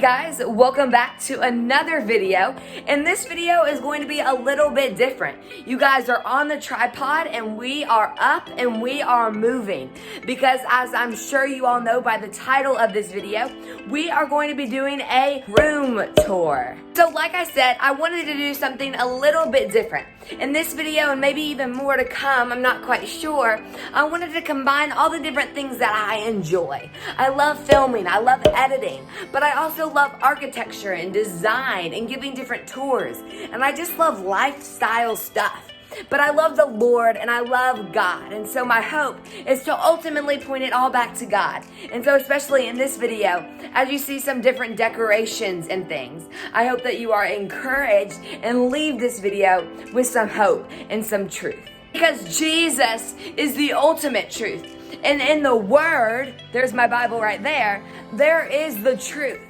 guys, welcome back to another video, and this video is going to be a little bit different. You guys are on the tripod and we are up and we are moving because, as I'm sure you all know by the title of this video, we are going to be doing a room tour. So like I said, I wanted to do something a little bit different. In this video, and maybe even more to come, I'm not quite sure, I wanted to combine all the different things that I enjoy. I love filming, I love editing, but I also love architecture and design and giving different tours. And I just love lifestyle stuff. But I love the Lord and I love God. And so my hope is to ultimately point it all back to God. And so especially in this video, as you see some different decorations and things, I hope that you are encouraged and leave this video with some hope and some truth. Because Jesus is the ultimate truth. And in the Word, there's my Bible right there, there is the truth.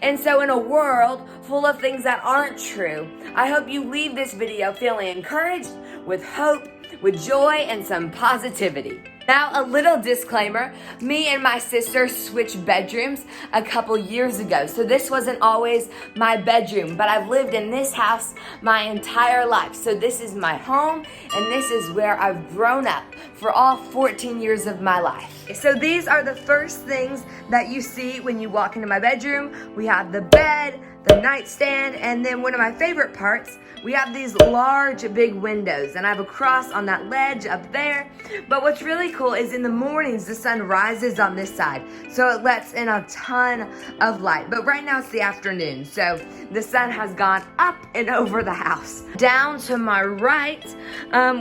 And so in a world full of things that aren't true, I hope you leave this video feeling encouraged, with hope, with joy, and some positivity. Now, a little disclaimer, me and my sister switched bedrooms a couple years ago, so this wasn't always my bedroom, but I've lived in this house my entire life. So this is my home, and this is where I've grown up for all 14 years of my life. So these are the first things that you see when you walk into my bedroom. We have the bed, the nightstand, and then one of my favorite parts, we have these large big windows, and I have a cross on that ledge up there. But what's really cool is in the mornings the sun rises on this side, so it lets in a ton of light. But right now it's the afternoon, so the sun has gone up and over the house. Down to my right,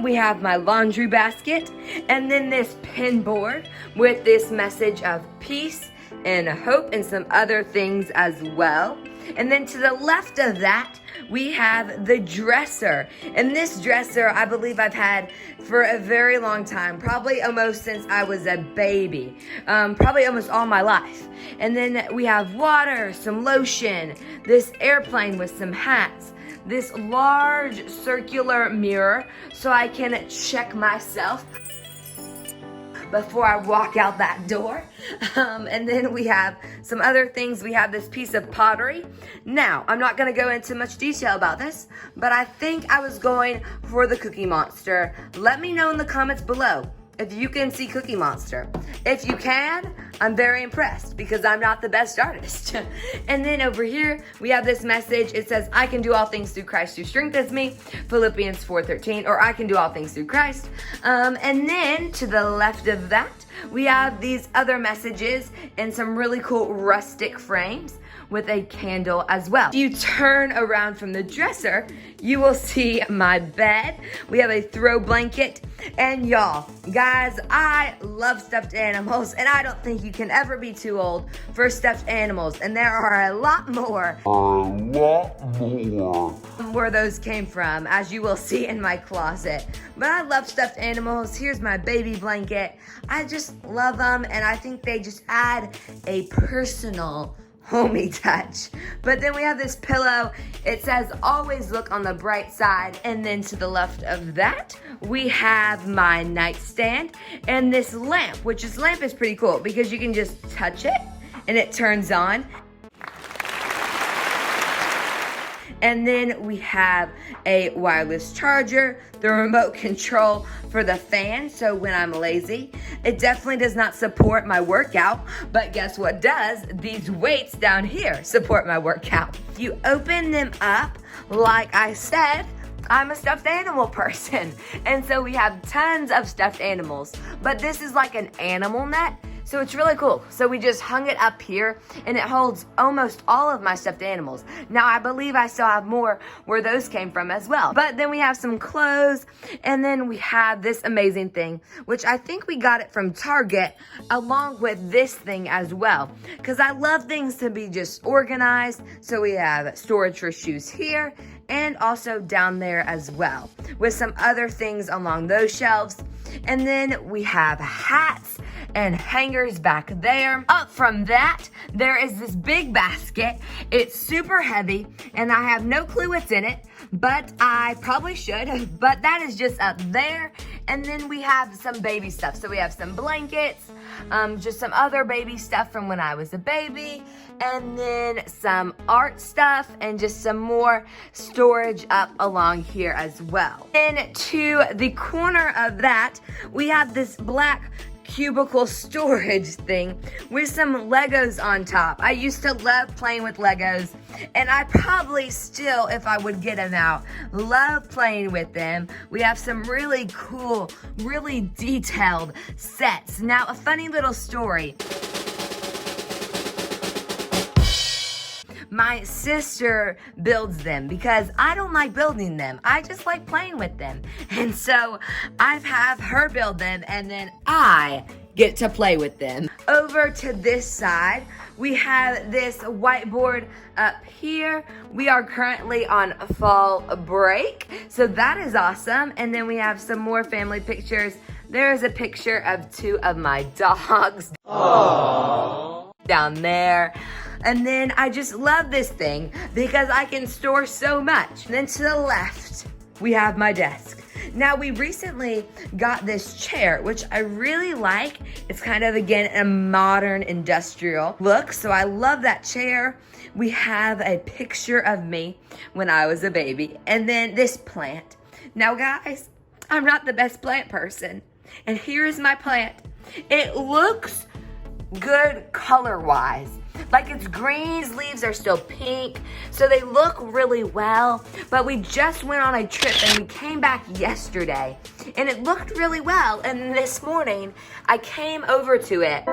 we have my laundry basket, and then this pin board with this message of peace and hope and some other things as well. And then to the left of that, we have the dresser. And this dresser, I believe I've had for a very long time, probably almost since I was a baby, probably almost all my life. And then we have water, some lotion, this airplane with some hats, this large circular mirror so I can check myself before I walk out that door. And then we have some other things. We have this piece of pottery. Now, I'm not going to go into much detail about this, but I think I was going for the Cookie Monster. Let me know in the comments below if you can see Cookie Monster. If you can, I'm very impressed because I'm not the best artist. And then over here, we have this message. It says, I can do all things through Christ who strengthens me, Philippians 4:13, or I can do all things through Christ. And then to the left of that, we have these other messages in some really cool rustic frames with a candle as well. If you turn around from the dresser, you will see my bed. We have a throw blanket. And y'all, guys, I love stuffed animals, and I don't think you can ever be too old for stuffed animals. And there are a lot more where those came from, as you will see in my closet. But I love stuffed animals. Here's my baby blanket. I just love them, and I think they just add a personal homey touch. But then we have this pillow. It says always look on the bright side. And then to the left of that, we have my nightstand and this lamp, which this lamp is pretty cool because you can just touch it and it turns on. And then we have a wireless charger, the remote control for the fan, so when I'm lazy. It definitely does not support my workout, but guess what does? These weights down here support my workout. If you open them up, like I said, I'm a stuffed animal person. And so we have tons of stuffed animals, but this is like an animal net. So it's really cool. So we just hung it up here and it holds almost all of my stuffed animals. Now I believe I still have more where those came from as well. But then we have some clothes, and then we have this amazing thing, which I think we got it from Target along with this thing as well. Because I love things to be just organized. So we have storage for shoes here and also down there as well, with some other things along those shelves. And then we have hats and hangers back there. Up from that, there is this big basket. It's super heavy, and I have no clue what's in it, but I probably should. But that is just up there. And then we have some baby stuff. So we have some blankets, just some other baby stuff from when I was a baby, and then some art stuff and just some more storage up along here as well. Then to the corner of that, we have this black cubicle storage thing with some Legos on top. I used to love playing with Legos, and I probably still, if I would get them out, love playing with them. We have some really cool, really detailed sets. Now, a funny little story. My sister builds them because I don't like building them. I just like playing with them. And so I have her build them, and then I get to play with them. Over to this side, we have this whiteboard up here. We are currently on fall break, so that is awesome. And then we have some more family pictures. There's a picture of 2 of my dogs. Aww. Down there. And then I just love this thing because I can store so much. And then to the left, we have my desk. Now, we recently got this chair, which I really like. It's kind of, again, a modern industrial look. So I love that chair. We have a picture of me when I was a baby. And then this plant. Now, guys, I'm not the best plant person. And here is my plant. It looks good color-wise. Like, it's green, its leaves are still pink, so they look really well. But we just went on a trip and we came back yesterday, and it looked really well. And this morning, I came over to it.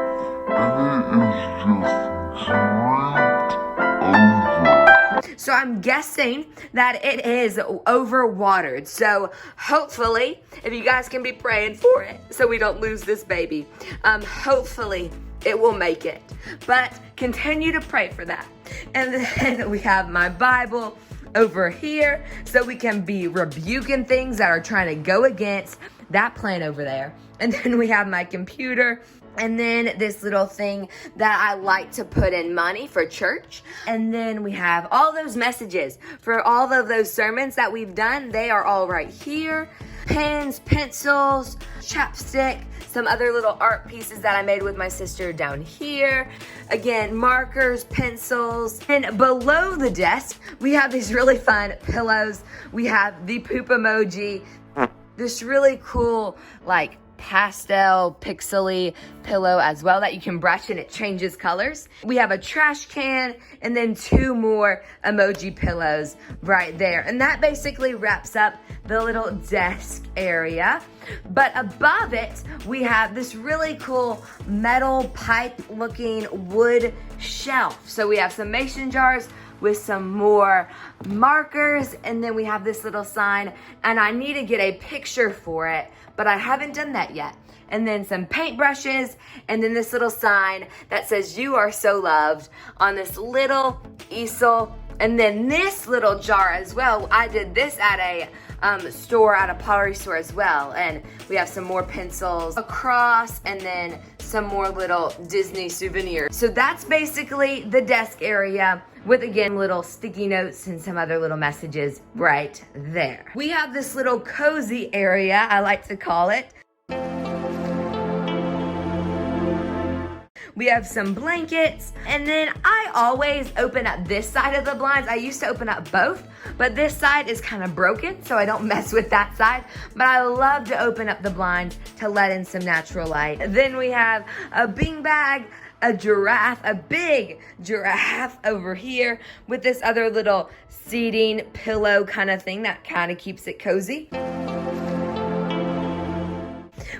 So I'm guessing that it is overwatered. So hopefully, if you guys can be praying for it so we don't lose this baby, hopefully it will make it. But continue to pray for that. And then we have my Bible over here so we can be rebuking things that are trying to go against that plan over there. And then we have my computer. And then this little thing that I like to put in money for church. And then we have all those messages for all of those sermons that we've done. They are all right here. Pens, pencils, chapstick, some other little art pieces that I made with my sister down here. Again, markers, pencils. And below the desk, we have these really fun pillows. We have the poop emoji, this really cool, like, pastel pixely pillow as well that you can brush and it changes colors. We have a trash can and then 2 more emoji pillows right there. And that basically wraps up the little desk area. But above it, we have this really cool metal pipe looking wood shelf. So we have some mason jars with some more markers, and then we have this little sign, and I need to get a picture for it, but I haven't done that yet. And then some paintbrushes, and then this little sign that says "You are so loved" on this little easel. And then this little jar as well. I did this at a store, at a pottery store as well. And we have some more pencils across, and then some more little Disney souvenirs. So that's basically the desk area with, again, little sticky notes and some other little messages right there. We have this little cozy area, I like to call it. We have some blankets, and then I always open up this side of the blinds. I used to open up both, but this side is kind of broken, so I don't mess with that side. But I love to open up the blind to let in some natural light. Then we have a beanbag, a giraffe, a big giraffe over here with this other little seating pillow kind of thing that kind of keeps it cozy.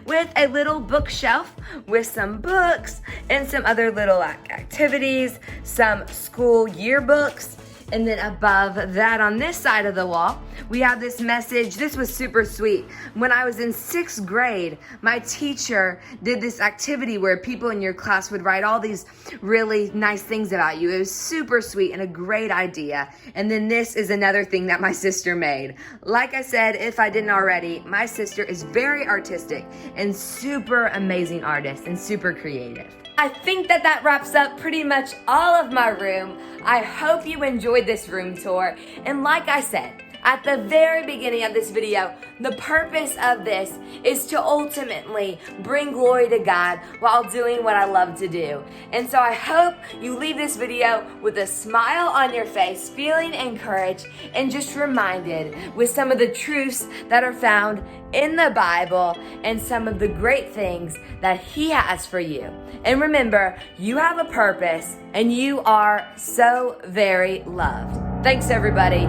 With a little bookshelf with some books and some other little activities, some school yearbooks. And then above that, on this side of the wall, we have this message. This was super sweet. When I was in 6th grade, my teacher did this activity where people in your class would write all these really nice things about you. It was super sweet and a great idea. And then this is another thing that my sister made. Like I said, if I didn't already, my sister is very artistic and super amazing artist and super creative. I think that wraps up pretty much all of my room. I hope you enjoyed this room tour. And like I said, at the very beginning of this video, the purpose of this is to ultimately bring glory to God while doing what I love to do. And so I hope you leave this video with a smile on your face, feeling encouraged, and just reminded with some of the truths that are found in the Bible and some of the great things that He has for you. And remember, you have a purpose and you are so very loved. Thanks, everybody.